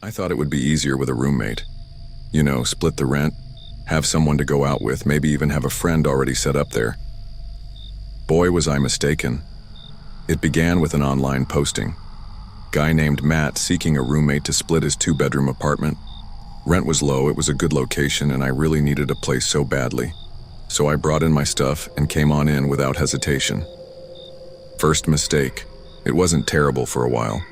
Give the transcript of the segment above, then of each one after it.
I thought it would be easier with a roommate. You know, split the rent, have someone to go out with, maybe even have a friend already set up there. Boy, was I mistaken. It began with an online posting. Guy named Matt seeking a roommate to split his 2-bedroom apartment. Rent was low, it was a good location, and I really needed a place so badly. So I brought in my stuff and came on in without hesitation. First mistake. It wasn't terrible for a while.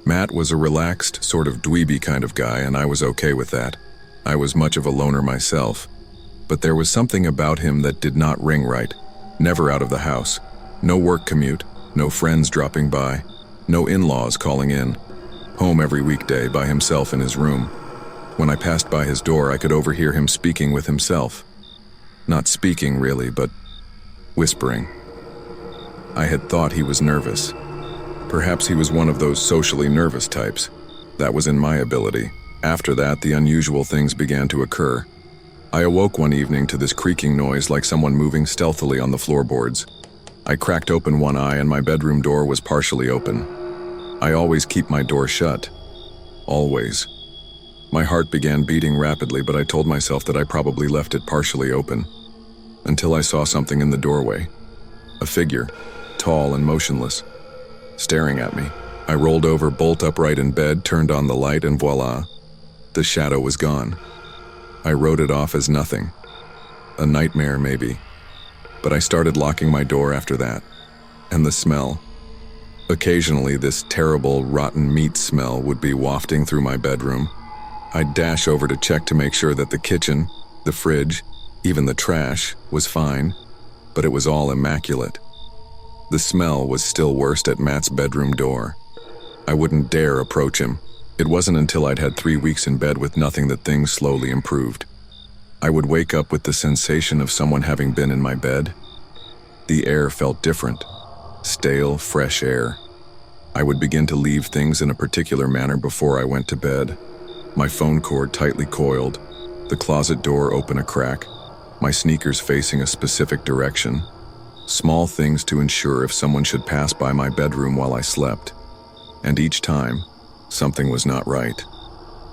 Matt was a relaxed, sort of dweeby kind of guy, and I was okay with that. I was much of a loner myself. But there was something about him that did not ring right. Never out of the house. No work commute, no friends dropping by, no in-laws calling in. Home every weekday by himself in his room. When I passed by his door, I could overhear him speaking with himself. Not speaking, really, but whispering. I had thought he was nervous. Perhaps he was one of those socially nervous types. That was in my ability. After that, the unusual things began to occur. I awoke one evening to this creaking noise like someone moving stealthily on the floorboards. I cracked open one eye and my bedroom door was partially open. I always keep my door shut. Always. My heart began beating rapidly, but I told myself that I probably left it partially open. Until I saw something in the doorway. A figure, tall and motionless, staring at me. I rolled over bolt upright in bed, turned on the light, and voila, the shadow was gone. I wrote it off as nothing. A nightmare, maybe. But I started locking my door after that. And the smell. Occasionally, this terrible, rotten meat smell would be wafting through my bedroom. I'd dash over to check to make sure that the kitchen, the fridge, even the trash was fine, but it was all immaculate. The smell was still worst at Matt's bedroom door. I wouldn't dare approach him. It wasn't until I'd had 3 weeks in bed with nothing that things slowly improved. I would wake up with the sensation of someone having been in my bed. The air felt different. Stale, fresh air. I would begin to leave things in a particular manner before I went to bed. My phone cord tightly coiled, the closet door open a crack, my sneakers facing a specific direction. Small things to ensure if someone should pass by my bedroom while I slept. And each time, something was not right.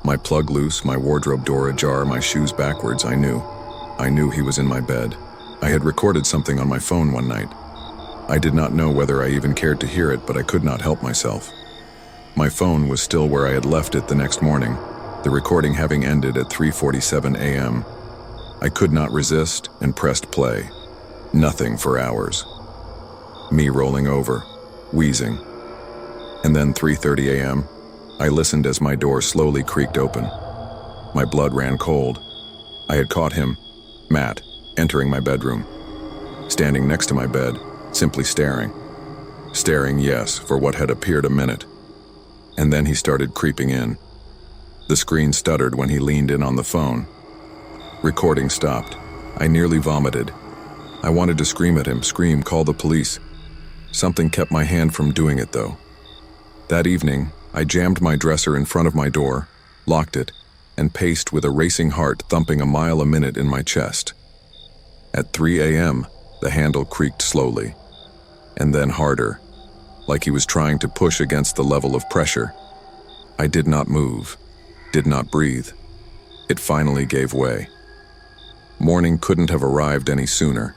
My plug loose, my wardrobe door ajar, my shoes backwards, I knew. I knew he was in my bed. I had recorded something on my phone one night. I did not know whether I even cared to hear it, but I could not help myself. My phone was still where I had left it the next morning, the recording having ended at 3:47 a.m. I could not resist and pressed play. Nothing for hours. Me rolling over, wheezing. And then 3:30 a.m., I listened as my door slowly creaked open. My blood ran cold. I had caught him, Matt, entering my bedroom. Standing next to my bed, simply staring. Staring, yes, for what had appeared a minute. And then he started creeping in. The screen stuttered when he leaned in on the phone. Recording stopped. I nearly vomited. I wanted to scream at him, scream, call the police. Something kept my hand from doing it, though. That evening, I jammed my dresser in front of my door, locked it, and paced with a racing heart thumping a mile a minute in my chest. At 3 a.m., the handle creaked slowly, and then harder, like he was trying to push against the level of pressure. I did not move, did not breathe. It finally gave way. Morning couldn't have arrived any sooner.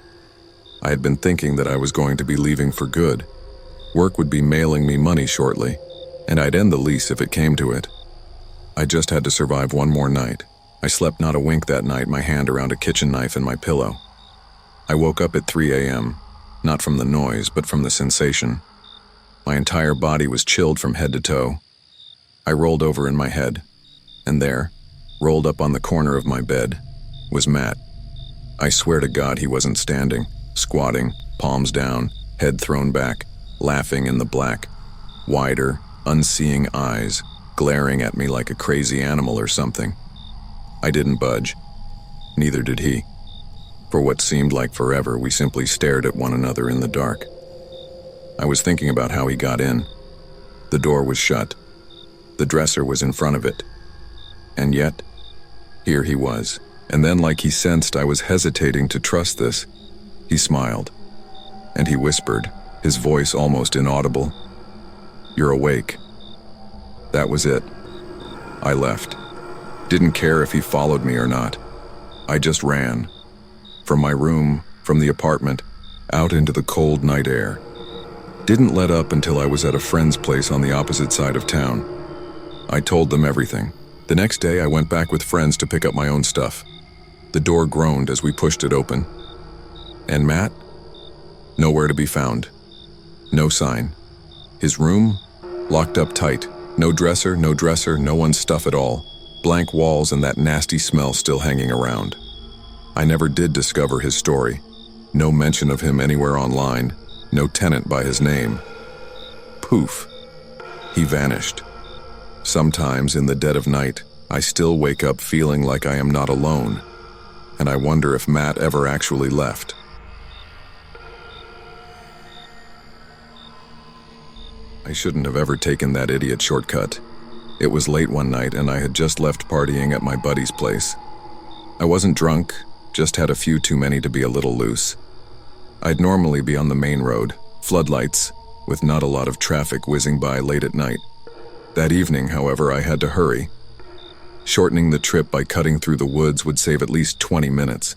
I had been thinking that I was going to be leaving for good. Work would be mailing me money shortly, and I'd end the lease if it came to it. I just had to survive one more night. I slept not a wink that night, my hand around a kitchen knife and my pillow. I woke up at 3 a.m., not from the noise, but from the sensation. My entire body was chilled from head to toe. I rolled over in my head, and there, rolled up on the corner of my bed, was Matt. I swear to God he wasn't standing, squatting, palms down, head thrown back, laughing in the black, wider, unseeing eyes, glaring at me like a crazy animal or something. I didn't budge. Neither did he. For what seemed like forever, we simply stared at one another in the dark. I was thinking about how he got in. The door was shut. The dresser was in front of it. And yet, here he was. And then, like he sensed I was hesitating to trust this, he smiled. And he whispered, his voice almost inaudible, "You're awake." That was it. I left. Didn't care if he followed me or not. I just ran. From my room, from the apartment, out into the cold night air. Didn't let up until I was at a friend's place on the opposite side of town. I told them everything. The next day, I went back with friends to pick up my own stuff. The door groaned as we pushed it open. And Matt? Nowhere to be found. No sign. His room? Locked up tight. No dresser, no one's stuff at all. Blank walls and that nasty smell still hanging around. I never did discover his story. No mention of him anywhere online. No tenant by his name. Poof. He vanished. Sometimes in the dead of night, I still wake up feeling like I am not alone, and I wonder if Matt ever actually left. I shouldn't have ever taken that idiot shortcut. It was late one night and I had just left partying at my buddy's place. I wasn't drunk, just had a few too many to be a little loose. I'd normally be on the main road, floodlights, with not a lot of traffic whizzing by late at night. That evening, however, I had to hurry. Shortening the trip by cutting through the woods would save at least 20 minutes.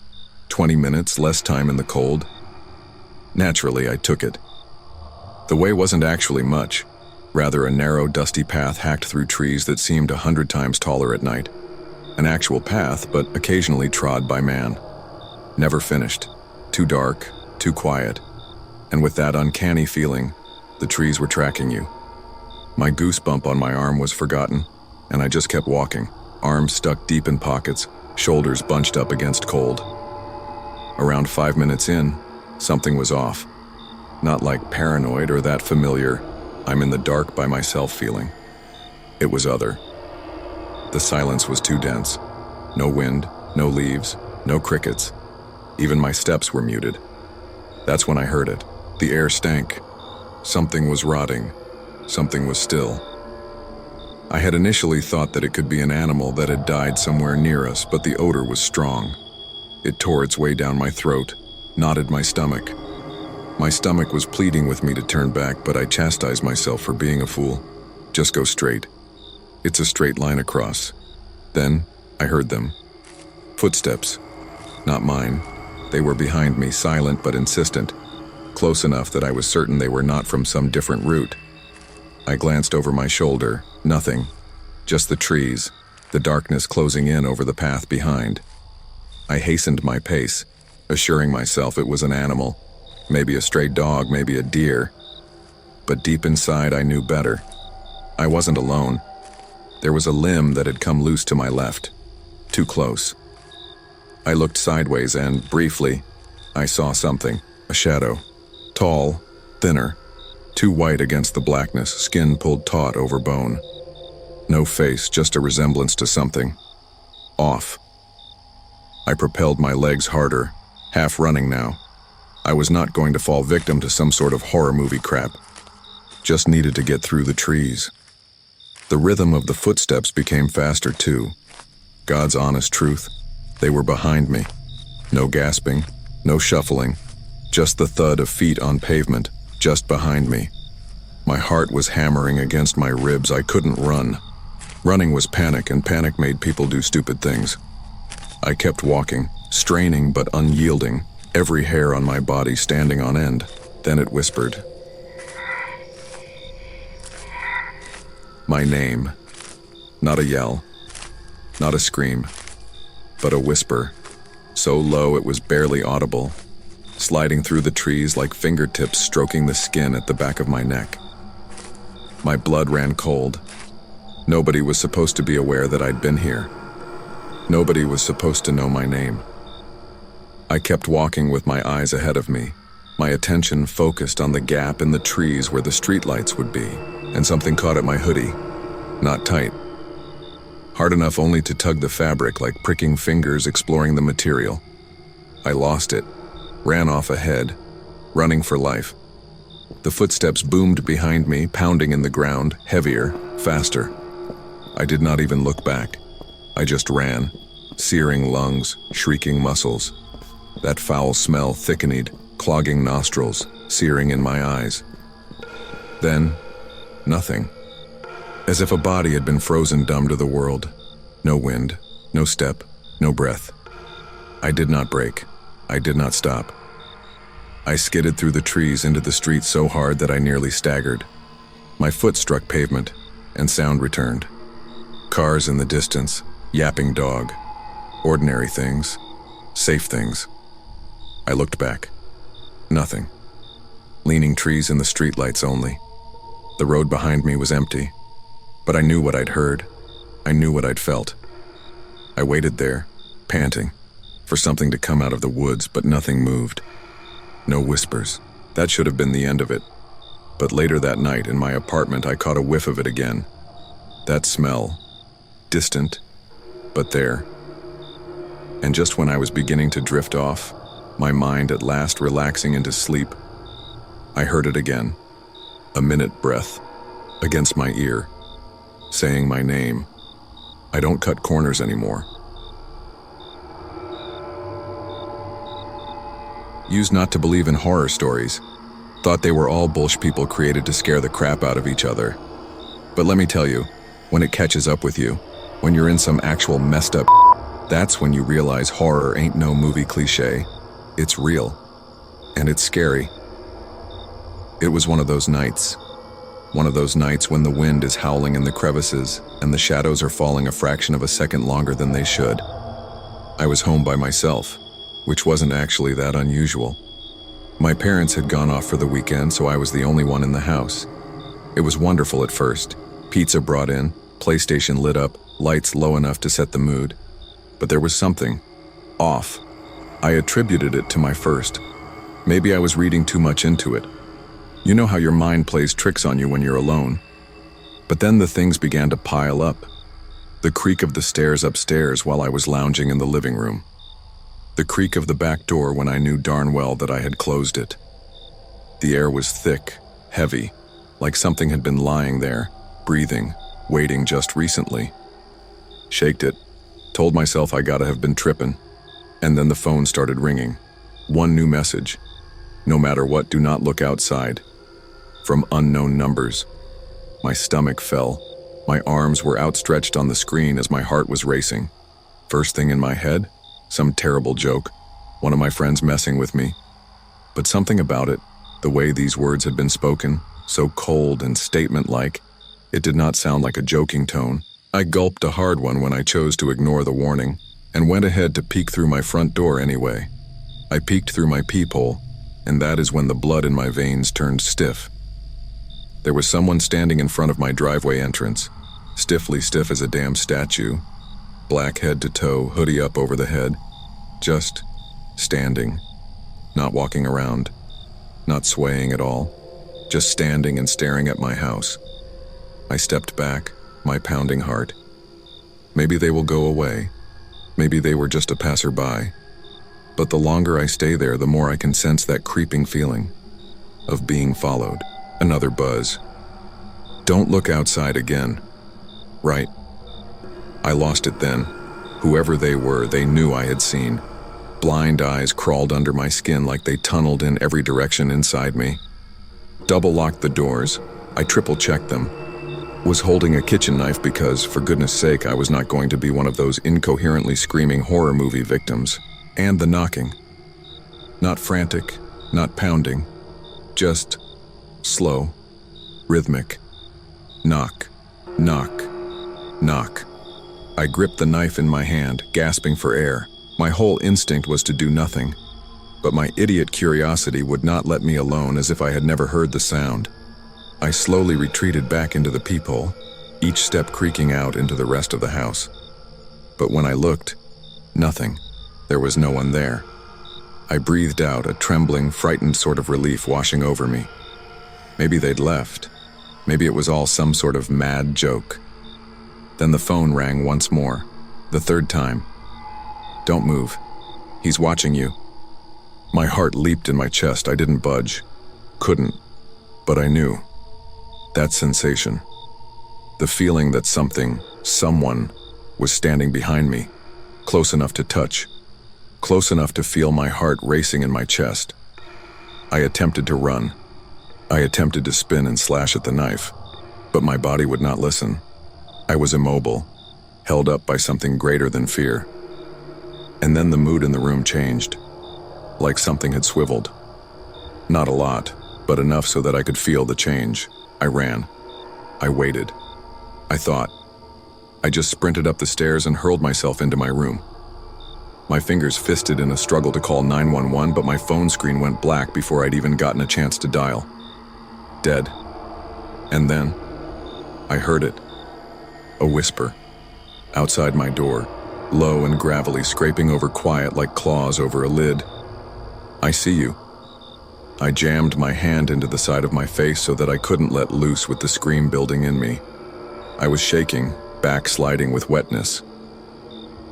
20 minutes, less time in the cold. Naturally, I took it. The way wasn't actually much, rather a narrow, dusty path hacked through trees that seemed 100 times taller at night. An actual path, but occasionally trod by man. Never finished. Too dark, too quiet. And with that uncanny feeling, the trees were tracking you. My goosebump on my arm was forgotten, and I just kept walking, arms stuck deep in pockets, shoulders bunched up against cold. Around 5 minutes in, something was off. Not like paranoid or that familiar, I'm in the dark by myself feeling. It was other. The silence was too dense. No wind, no leaves, no crickets. Even my steps were muted. That's when I heard it. The air stank. Something was rotting. Something was still. I had initially thought that it could be an animal that had died somewhere near us, but the odor was strong. It tore its way down my throat, knotted my stomach. My stomach was pleading with me to turn back, but I chastised myself for being a fool. Just go straight. It's a straight line across. Then, I heard them. Footsteps. Not mine. They were behind me, silent but insistent. Close enough that I was certain they were not from some different route. I glanced over my shoulder. Nothing. Just the trees, the darkness closing in over the path behind. I hastened my pace, assuring myself it was an animal. Maybe a stray dog, maybe a deer. But deep inside, I knew better. I wasn't alone. There was a limb that had come loose to my left. Too close. I looked sideways and, briefly, I saw something. A shadow. Tall, thinner. Too white against the blackness, skin pulled taut over bone. No face, just a resemblance to something. Off. I propelled my legs harder, half running now. I was not going to fall victim to some sort of horror movie crap. Just needed to get through the trees. The rhythm of the footsteps became faster too. God's honest truth, they were behind me. No gasping, no shuffling, just the thud of feet on pavement, just behind me. My heart was hammering against my ribs. I couldn't run. Running was panic, and panic made people do stupid things. I kept walking, straining but unyielding, every hair on my body standing on end. Then it whispered. My name. Not a yell, not a scream, but a whisper, so low it was barely audible, sliding through the trees like fingertips stroking the skin at the back of my neck. My blood ran cold. Nobody was supposed to be aware that I'd been here. Nobody was supposed to know my name. I kept walking with my eyes ahead of me, my attention focused on the gap in the trees where the streetlights would be, and something caught at my hoodie. Not tight. Hard enough only to tug the fabric like pricking fingers exploring the material. I lost it, ran off ahead, running for life. The footsteps boomed behind me, pounding in the ground, heavier, faster. I did not even look back. I just ran, searing lungs, shrieking muscles. That foul smell thickened, clogging nostrils, searing in my eyes. Then, nothing. as if a body had been frozen dumb to the world. No wind, no step, no breath. I did not break. I did not stop. I skidded through the trees into the street so hard that I nearly staggered. My foot struck pavement, and sound returned. Cars in the distance, yapping dog. Ordinary things, safe things. I looked back. Nothing. Leaning trees in the streetlights only. The road behind me was empty, but I knew what I'd heard. I knew what I'd felt. I waited there, panting, for something to come out of the woods, but nothing moved. No whispers. That should have been the end of it. But later that night in my apartment, I caught a whiff of it again. That smell. Distant, but there. And just when I was beginning to drift off, my mind at last relaxing into sleep, I heard it again. A minute breath against my ear, saying my name. I don't cut corners anymore. Used not to believe in horror stories. Thought they were all bullshit people created to scare the crap out of each other. But let me tell you, when it catches up with you, when you're in some actual messed up, that's when you realize horror ain't no movie cliche. It's real. And it's scary. It was one of those nights. One of those nights when the wind is howling in the crevices and the shadows are falling a fraction of a second longer than they should. I was home by myself, which wasn't actually that unusual. My parents had gone off for the weekend, so I was the only one in the house. It was wonderful at first. Pizza brought in, PlayStation lit up, lights low enough to set the mood. But there was something off. I attributed it to my first. Maybe I was reading too much into it. You know how your mind plays tricks on you when you're alone. But then the things began to pile up. The creak of the stairs upstairs while I was lounging in the living room. The creak of the back door when I knew darn well that I had closed it. The air was thick, heavy, like something had been lying there, breathing, waiting just recently. Shaked it, told myself I gotta have been tripping, and then the phone started ringing. One new message. No matter what, do not look outside. From unknown numbers. My stomach fell. My arms were outstretched on the screen as my heart was racing. First thing in my head, some terrible joke, one of my friends messing with me. But something about it, the way these words had been spoken, so cold and statement-like, it did not sound like a joking tone. I gulped a hard one when I chose to ignore the warning, and went ahead to peek through my front door anyway. I peeked through my peephole, and that is when the blood in my veins turned stiff. There was someone standing in front of my driveway entrance, stiffly stiff as a damn statue, black head to toe, hoodie up over the head, just standing, not walking around, not swaying at all, just standing and staring at my house. I stepped back, my pounding heart. Maybe they will go away. Maybe they were just a passerby. But the longer I stay there, the more I can sense that creeping feeling of being followed. Another buzz. Don't look outside again. Right. I lost it then. Whoever they were, they knew I had seen. Blind eyes crawled under my skin like they tunneled in every direction inside me. Double-locked the doors. I triple-checked them. Was holding a kitchen knife because, for goodness sake, I was not going to be one of those incoherently screaming horror movie victims. And the knocking. Not frantic, not pounding. Just slow, rhythmic. Knock, knock, knock. I gripped the knife in my hand, gasping for air. My whole instinct was to do nothing. But my idiot curiosity would not let me alone, as if I had never heard the sound. I slowly retreated back into the peephole, each step creaking out into the rest of the house. But when I looked, nothing. There was no one there. I breathed out, a trembling, frightened sort of relief washing over me. Maybe they'd left. Maybe it was all some sort of mad joke. Then the phone rang once more, the third time. Don't move. He's watching you. My heart leaped in my chest. I didn't budge. Couldn't. But I knew. That sensation. The feeling that something, someone, was standing behind me, close enough to touch, close enough to feel my heart racing in my chest. I attempted to run. I attempted to spin and slash at the knife. But my body would not listen. I was immobile, held up by something greater than fear. And then the mood in the room changed, like something had swiveled. Not a lot, but enough so that I could feel the change. I ran. I waited. I thought. I just sprinted up the stairs and hurled myself into my room. My fingers fisted in a struggle to call 911, but my phone screen went black before I'd even gotten a chance to dial. Dead. And then, I heard it. A whisper. Outside my door, low and gravelly, scraping over quiet like claws over a lid. I see you. I jammed my hand into the side of my face so that I couldn't let loose with the scream building in me. I was shaking, backsliding with wetness.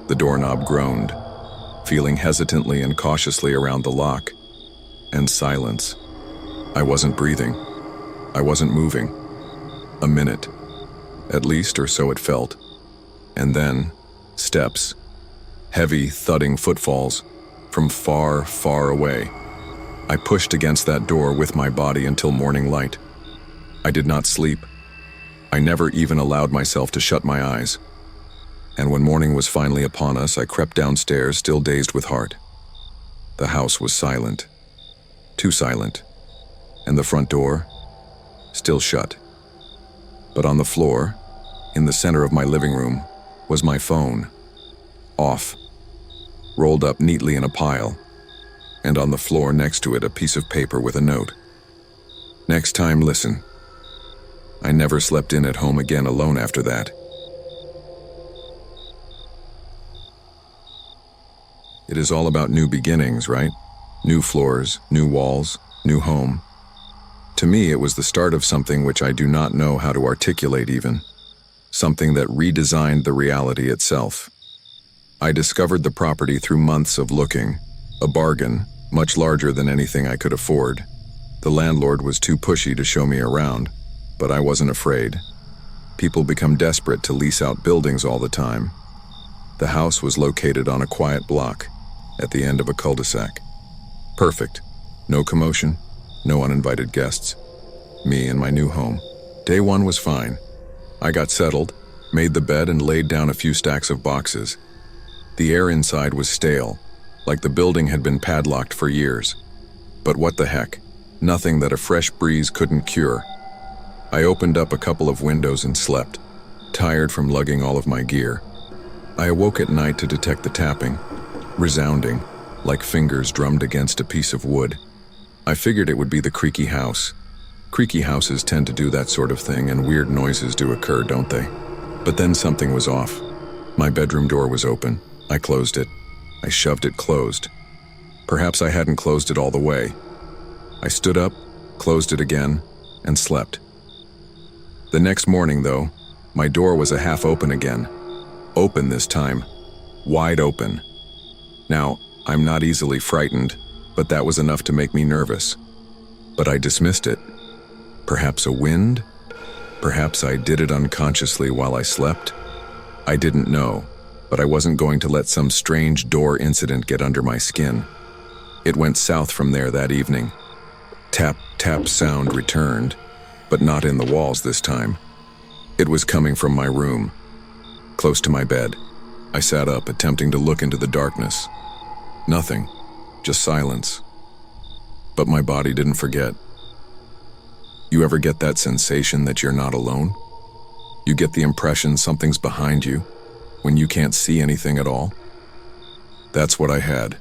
The doorknob groaned, feeling hesitantly and cautiously around the lock. And silence. I wasn't breathing. I wasn't moving. A minute. At least, or so it felt. And then, steps. Heavy, thudding footfalls. From far, far away. I pushed against that door with my body until morning light. I did not sleep. I never even allowed myself to shut my eyes. And when morning was finally upon us, I crept downstairs, still dazed with heart. The house was silent. Too silent. And the front door, still shut. But on the floor, in the center of my living room, was my phone. Off. Rolled up neatly in a pile. And on the floor next to it a piece of paper with a note. Next time, listen. I never slept in at home again alone after that. It is all about new beginnings, right? New floors, new walls, new home. To me, it was the start of something which I do not know how to articulate even. Something that redesigned the reality itself. I discovered the property through months of looking. A bargain, much larger than anything I could afford. The landlord was too pushy to show me around, but I wasn't afraid. People become desperate to lease out buildings all the time. The house was located on a quiet block, at the end of a cul-de-sac. Perfect. No commotion, no uninvited guests. Me and my new home. Day one was fine. I got settled, made the bed and laid down a few stacks of boxes. The air inside was stale, like the building had been padlocked for years. But what the heck? Nothing that a fresh breeze couldn't cure. I opened up a couple of windows and slept, tired from lugging all of my gear. I awoke at night to detect the tapping, resounding, like fingers drummed against a piece of wood. I figured it would be the creaky house. Creaky houses tend to do that sort of thing, and weird noises do occur, don't they? But then something was off. My bedroom door was open. I closed it. I shoved it closed. Perhaps I hadn't closed it all the way. I stood up, closed it again, and slept. The next morning, though, my door was a half open again. Open this time. Wide open. Now, I'm not easily frightened, but that was enough to make me nervous. But I dismissed it. Perhaps a wind? Perhaps I did it unconsciously while I slept? I didn't know, but I wasn't going to let some strange door incident get under my skin. It went south from there that evening. Tap, tap sound returned, but not in the walls this time. It was coming from my room, close to my bed. I sat up, attempting to look into the darkness. Nothing, just silence. But my body didn't forget. You ever get that sensation that you're not alone? You get the impression something's behind you, when you can't see anything at all? That's what I had.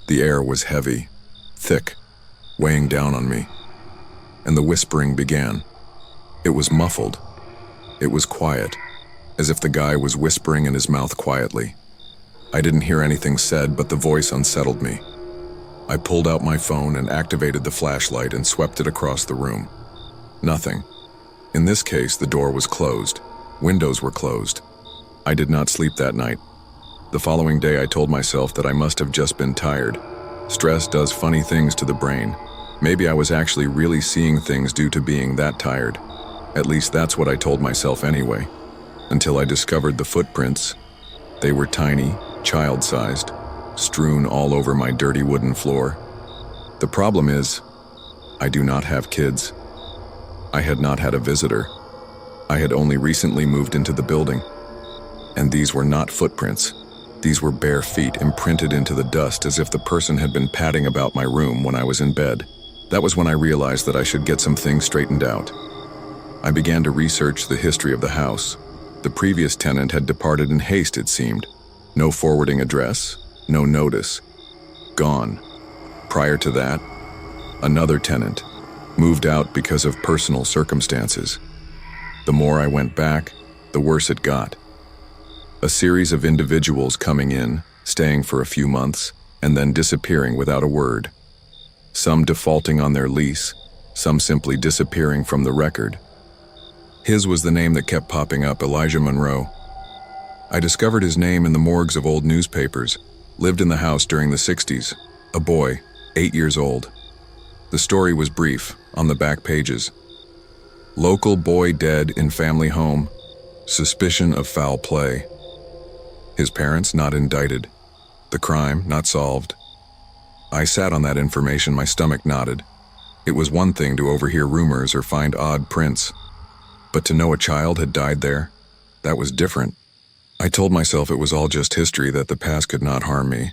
The air was heavy, thick, weighing down on me. And the whispering began. It was muffled. It was quiet, as if the guy was whispering in his mouth quietly. I didn't hear anything said, but the voice unsettled me. I pulled out my phone and activated the flashlight and swept it across the room. Nothing. In this case, the door was closed. Windows were closed. I did not sleep that night. The following day, I told myself that I must have just been tired. Stress does funny things to the brain. Maybe I was actually really seeing things due to being that tired. At least that's what I told myself anyway. Until I discovered the footprints. They were tiny, child-sized, strewn all over my dirty wooden floor. The problem is, I do not have kids. I had not had a visitor. I had only recently moved into the building, and these were not footprints. These were bare feet imprinted into the dust as if the person had been padding about my room when I was in bed. That was when I realized that I should get some things straightened out. I began to research the history of the house. The previous tenant had departed in haste, it seemed. No forwarding address, no notice. Gone. Prior to that, another tenant moved out because of personal circumstances. The more I went back, the worse it got. A series of individuals coming in, staying for a few months, and then disappearing without a word. Some defaulting on their lease, some simply disappearing from the record. His was the name that kept popping up, Elijah Monroe. I discovered his name in the morgues of old newspapers. Lived in the house during the 60s. A boy, 8 years old. The story was brief, on the back pages. Local boy dead in family home. Suspicion of foul play. His parents not indicted. The crime not solved. I sat on that information, my stomach knotted. It was one thing to overhear rumors or find odd prints, but to know a child had died there, that was different. I told myself it was all just history, that the past could not harm me,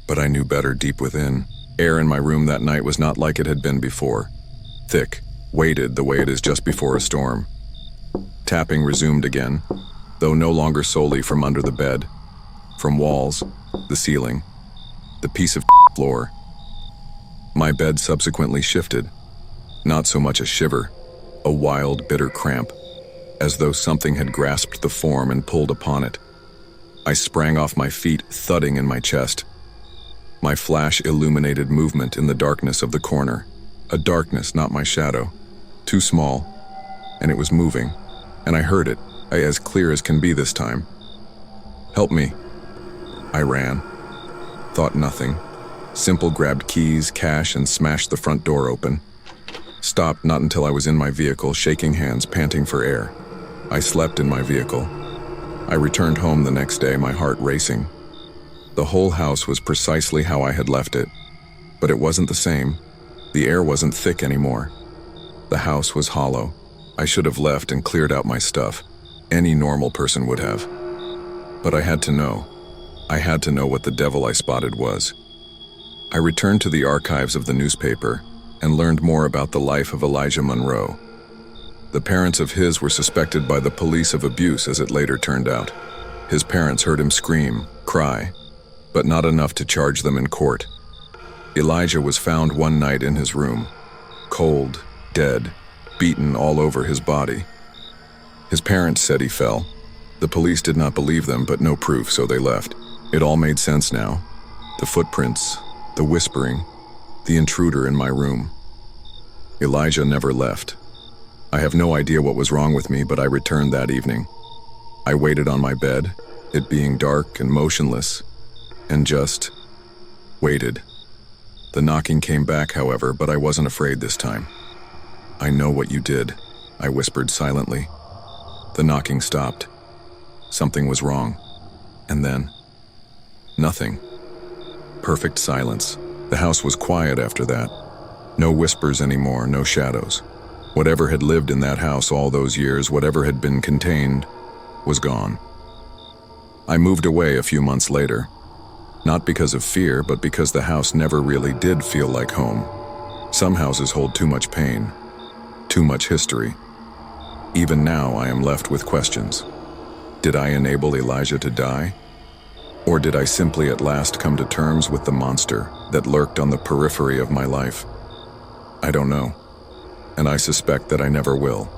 but I knew better deep within. Air in my room that night was not like it had been before. Thick, weighted the way it is just before a storm. Tapping resumed again, though no longer solely from under the bed. From walls, the ceiling, the piece of floor. My bed subsequently shifted. Not so much a shiver, a wild, bitter cramp, as though something had grasped the form and pulled upon it. I sprang off my feet, thudding in my chest. My flash illuminated movement in the darkness of the corner. A darkness, not my shadow. Too small, and it was moving, and I heard it, as clear as can be this time. Help me. I ran. Thought nothing. Simple grabbed keys, cash, and smashed the front door open. Stopped not until I was in my vehicle, shaking hands, panting for air. I slept in my vehicle. I returned home the next day, my heart racing. The whole house was precisely how I had left it, but it wasn't the same. The air wasn't thick anymore. The house was hollow. I should have left and cleared out my stuff. Any normal person would have. But I had to know. I had to know what the devil I spotted was. I returned to the archives of the newspaper and learned more about the life of Elijah Monroe. The parents of his were suspected by the police of abuse, as it later turned out. His parents heard him scream, cry, but not enough to charge them in court. Elijah was found one night in his room, cold, dead, beaten all over his body. His parents said he fell. The police did not believe them, but no proof, so they left. It all made sense now. The footprints, the whispering, the intruder in my room. Elijah never left. I have no idea what was wrong with me, but I returned that evening. I waited on my bed, it being dark and motionless, and just waited. The knocking came back, however, but I wasn't afraid this time. I know what you did, I whispered silently. The knocking stopped. Something was wrong. And then, nothing. Perfect silence. The house was quiet after that. No whispers anymore, no shadows. Whatever had lived in that house all those years, whatever had been contained, was gone. I moved away a few months later. Not because of fear, but because the house never really did feel like home. Some houses hold too much pain, too much history. Even now, I am left with questions. Did I enable Elijah to die? Or did I simply at last come to terms with the monster that lurked on the periphery of my life? I don't know, and I suspect that I never will.